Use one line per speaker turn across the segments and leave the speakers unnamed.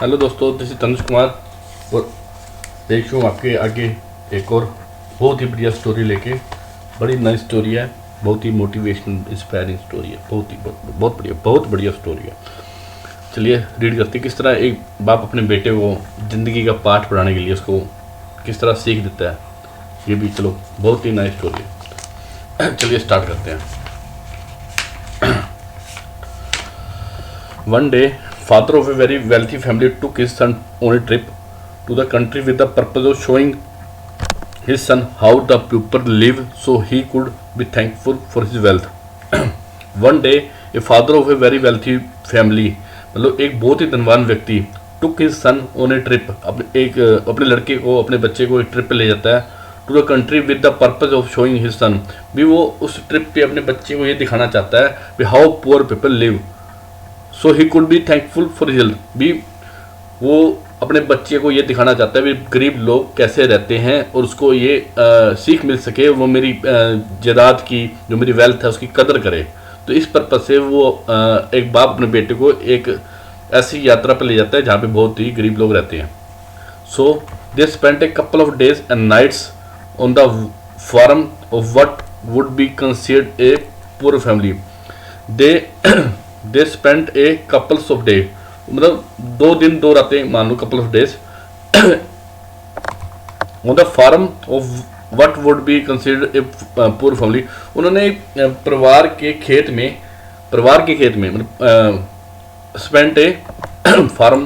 Hello दोस्तों, this is Tanuj Kumar और पेश हूँ आपके आगे एक और बहुत ही बढ़िया स्टोरी लेके। बड़ी नई स्टोरी है, बहुत ही मोटिवेशनल इंस्पायरिंग स्टोरी है, बहुत बढ़िया स्टोरी है। चलिए रीड करते हैं किस तरह एक बाप अपने बेटे को ज़िंदगी का पाठ पढ़ाने के लिए उसको किस तरह सीख देता है। ये भी चलो बहुत ही नई स्टोरी है। चलिए स्टार्ट करते हैं। One day, father of a very wealthy family took his son on a trip to the country with the purpose of showing his son how the people live so he could be thankful for his wealth. One day, a father of a very wealthy family, मतलब एक बहुत ही धनवान व्यक्ति, took his son on a trip, अपने लड़के को, अपने बच्चे को एक ट्रिप पे ले जाता है to the country with the purpose of showing his son. भी वो उस ट्रिप पे अपने बच्चे को ये दिखाना चाहता है भी how poor people live so he could be thankful for his health. भी वो अपने बच्चे को ये दिखाना चाहता है भी गरीब लोग कैसे रहते हैं और उसको ये सीख मिल सके, वो मेरी जायदाद की जो मेरी वेल्थ है उसकी कदर करे। तो इस पर्पज से वो एक बाप अपने बेटे को एक ऐसी यात्रा पर ले जाता है जहाँ पे बहुत ही गरीब लोग रहते हैं। So they spent a couple of days and nights on the farm of what would be considered a poor family. They spent a couples of day, मतलब 2 दिन 2 रातें मान लो, couple of days on the farm of what would be considered a poor family. उन्होंने परिवार के खेत में मतलब spent a farm,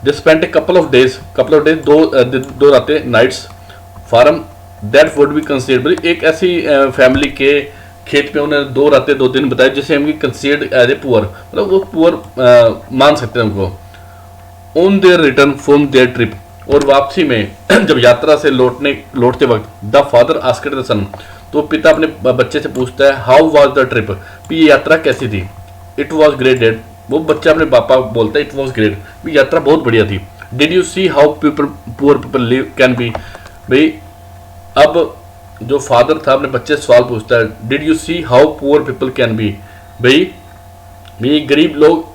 they spent a couple of days 2 रातें nights farm that would be considered, एक ऐसी फैमिली के खेत पे उन्होंने 2 रातें 2 दिन बताए जिसे हम कंसिडर्ड एज ए पुअर, मतलब वो पुअर मान सकते हैं उनको। On their return from their trip, और वापसी में जब यात्रा से लौटते वक्त the father asked the son, तो पिता अपने बच्चे से पूछता है हाउ वाज द ट्रिप, ये यात्रा कैसी थी। इट वॉज ग्रेट डैड, वो बच्चा अपने पापा को बोलता है इट वॉज ग्रेट, यात्रा बहुत बढ़िया थी। Did you see how poor people live can be, भाई अब जो फादर था अपने बच्चे से सवाल पूछता है did you see how poor people can be, भाई गरीब लोग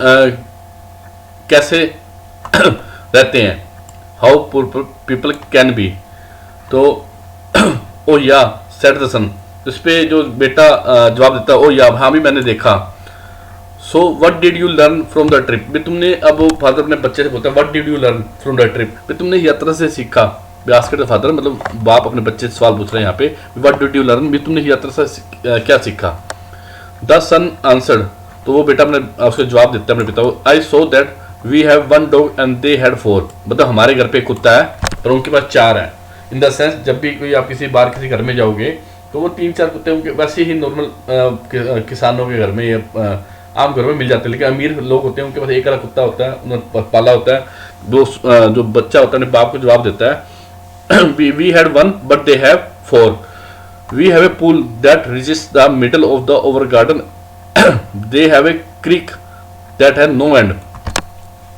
कैसे रहते हैं, how poor people can be. तो ओ या सेड द सन, इस पे जो बेटा जवाब देता है ओ या हाँ भी मैंने देखा। So what did you learn from the trip, भी तुमने, अब फादर अपने बच्चे से बोलता है what did you learn from the trip, भी तुमने यात्रा से सीखा। आस्क्ड द फादर, मतलब बाप अपने बच्चे से सवाल पूछ रहे हैं यहाँ पे व्हाट डिड यू लर्न, भी तुमने यात्रा से क्या सीखा। द सन आंसर्ड, तो वो बेटा अपने उसको जवाब देता है अपने पिता को, I saw that we have 1 dog and they had 4, मतलब हमारे घर पे एक कुत्ता है और उनके पास 4 है। इन द सेंस जब भी कोई आप किसी घर में जाओगे तो वो 3-4 कुत्ते उनके वैसे ही नॉर्मल किसानों के घर में या आम घरों में मिल जाते हैं, लेकिन अमीर लोग होते हैं उनके पास एक अलग कुत्ता होता है, उन्होंने पाला होता है। जो बच्चा होता है अपने बाप को जवाब देता है we had 1 but they have 4, we have a pool that reaches the middle of our garden, they have a creek that has no end।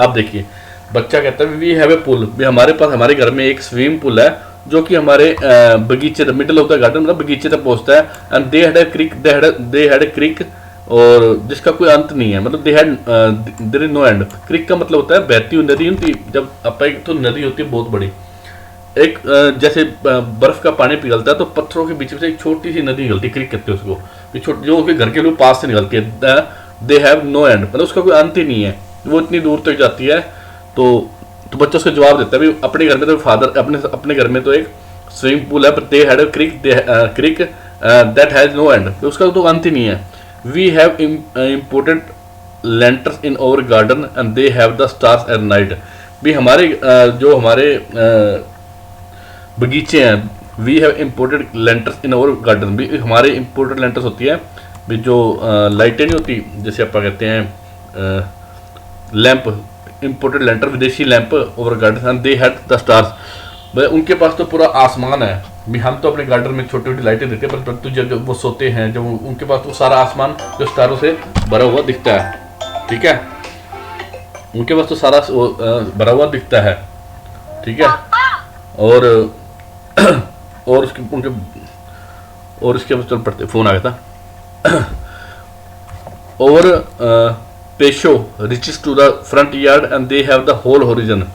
अब देखिए बच्चा कहता है वी हैव ए पूल, भी हमारे पास हमारे घर में एक स्विमिंग पूल है जो कि हमारे बगीचे मिडल ऑफ द गार्डन, मतलब बगीचे तक पहुंचता है। एंड दे हैड ए क्रिक, और जिसका कोई अंत नहीं है, मतलब देयर इज नो एंड। क्रिक का मतलब होता है बहती हुई नदी होती, जब आप एक तो नदी होती है बहुत बड़ी, एक जैसे बर्फ का पानी पिघलता है तो पत्थरों के बीच में से एक छोटी सी नदी निकलती है, क्रिक कहते हैं उसको, जो उनके घर के लोग पास से निकलती है। दे हैव नो एंड, मतलब उसका कोई अंत ही नहीं है, वो इतनी दूर तक जाती है। तो बच्चा उसका जवाब देता है अपने घर में तो फादर अपने घर में तो एक स्विमिंग पूल है, पर they had a creek that has no end, उसका तो अंत ही नहीं है। We have imported lanterns in our garden and they have the stars at night, भी हमारे जो हमारे बगीचे हैं, we have imported lanterns in our garden, भी हमारे इम्पोर्टेड लेंटर्स होती है, भी जो लाइटें नहीं होती जैसे आप कहते हैं लैंप, इम्पोर्टेड लेंटर विदेशी lamp over garden and they had the stars, भाई उनके पास तो पूरा आसमान है। भी हम तो अपने गार्डन में छोटी छोटी लाइटें देते हैं, पर जब वो सोते हैं जब उनके पास तो सारा आसमान जो स्टारों से भरा हुआ दिखता है, ठीक है, उनके पास तो सारा भरा हुआ दिखता है, ठीक है। और उसके बाद चल पड़ते, फोन आ गया था। और patio reaches to the front yard and they have the whole horizon.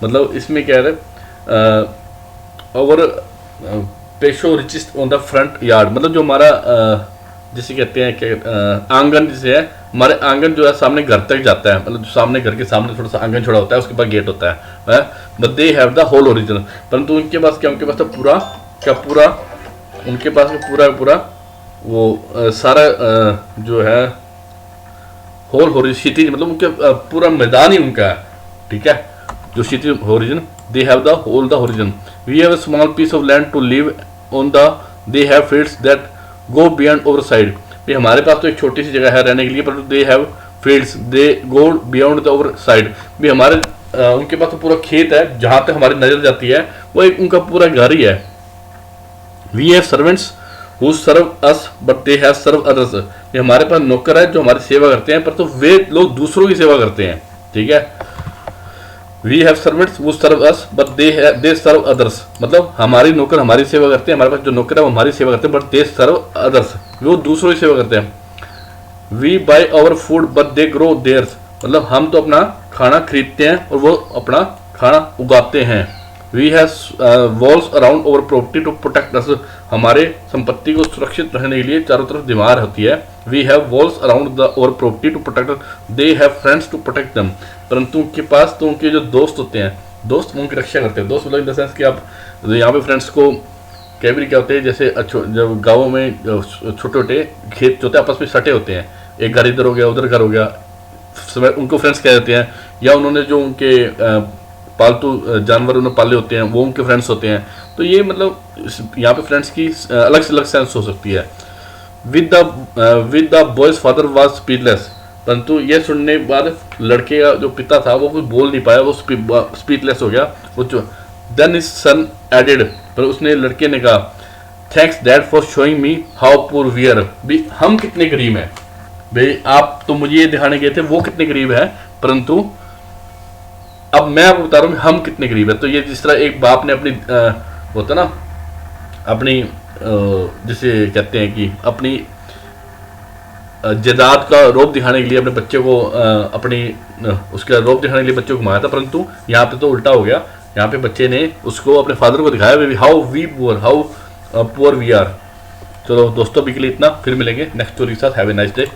मतलब इसमें क्या है, और patio reaches on the front yard, मतलब जो हमारा जिसे कहते हैं कि आंगन जिसे है, हमारे आंगन जो है सामने घर तक जाता है, मतलब सामने घर के सामने थोड़ा सा आंगन छोड़ा होता है, उसके बाद गेट होता है। But they have the whole origin, परंतु उनके पास क्या, उनके पास तो पूरा क्या पूरा, उनके पास पूरा पूरा वो सारा जो है होल होरिजन क्षितिज, मतलब उनके पूरा मैदान ही उनका है, ठीक है, जो क्षितिज horizon. They have the whole the horizon. We have a small piece of land to live on the, they have fields that go beyond over side. भाई हमारे पास तो एक छोटी सी जगह है रहने के लिए, परंतु दे have fields they go beyond the over side. भाई हमारे उनके पास तो पूरा खेत है, जहाँ तक हमारी नजर जाती है वो एक उनका पूरा घर ही है। We have servants who serve us but they have serve others. हमारे पास नौकर है जो हमारी सेवा करते हैं, पर तो वे लोग दूसरों की सेवा करते हैं, ठीक है। We have servants who serve us but they serve others, मतलब हमारी नौकर हमारी सेवा करते हैं, हमारे पास जो नौकर है वो हमारी सेवा करते हैं, बट दे सर्व अदर्स, वो दूसरों की सेवा करते हैं। We buy our food but they grow theirs, मतलब हम तो अपना खाना खरीदते हैं और वो अपना खाना उगाते हैं। We have walls around over property to protect us, हमारे संपत्ति को सुरक्षित रखने के लिए चारों तरफ दीवार होती है। We have walls around the over property to protect, they have friends to protect them, परंतु उनके पास तो उनके जो दोस्त होते हैं, दोस्त उनकी रक्षा करते हैं। दोस्त मतलब इन द सेंस कि आप यहाँ पे फ्रेंड्स को कई बार क्या होते हैं, जैसे जब गाँवों में छोटे छोटे खेत होते हैं आपस में सटे होते हैं, एक घर इधर हो गया उधर घर हो गया, उनको फ्रेंड्स कह देते हैं, या उन्होंने जो उनके पालतू जानवर उन्होंने पाले होते हैं वो उनके फ्रेंड्स होते हैं। तो ये मतलब यहाँ पे फ्रेंड्स की अलग से अलग सेंस हो सकती है। With the boys father was speechless, परंतु ये सुनने के बाद लड़के का जो पिता था वो कुछ बोल नहीं पाया, वो स्पीचलेस हो गया। वो देन हिज सन एडेड, पर उसने लड़के ने कहा thanks dad for showing me how poor we are, भी हम कितने गरीब हैं। भाई आप तो मुझे ये दिखाने गए थे वो कितने गरीब है, परंतु अब मैं आपको बता रहा हूँ हम कितने गरीब है। तो ये जिस तरह एक बाप ने अपनी होता ना अपनी जिसे कहते हैं कि अपनी जायदाद का रौब दिखाने के लिए अपने बच्चे को अपनी उसका रौब दिखाने के लिए बच्चे को घुमाया था, परंतु यहाँ पे तो उल्टा हो गया। यहाँ पे बच्चे ने उसको अपने फादर को दिखाया how we poor, how poor we are. चलो दोस्तों अभी के लिए इतना, फिर मिलेंगे नेक्स्ट स्टोरी के साथ। Have a nice day.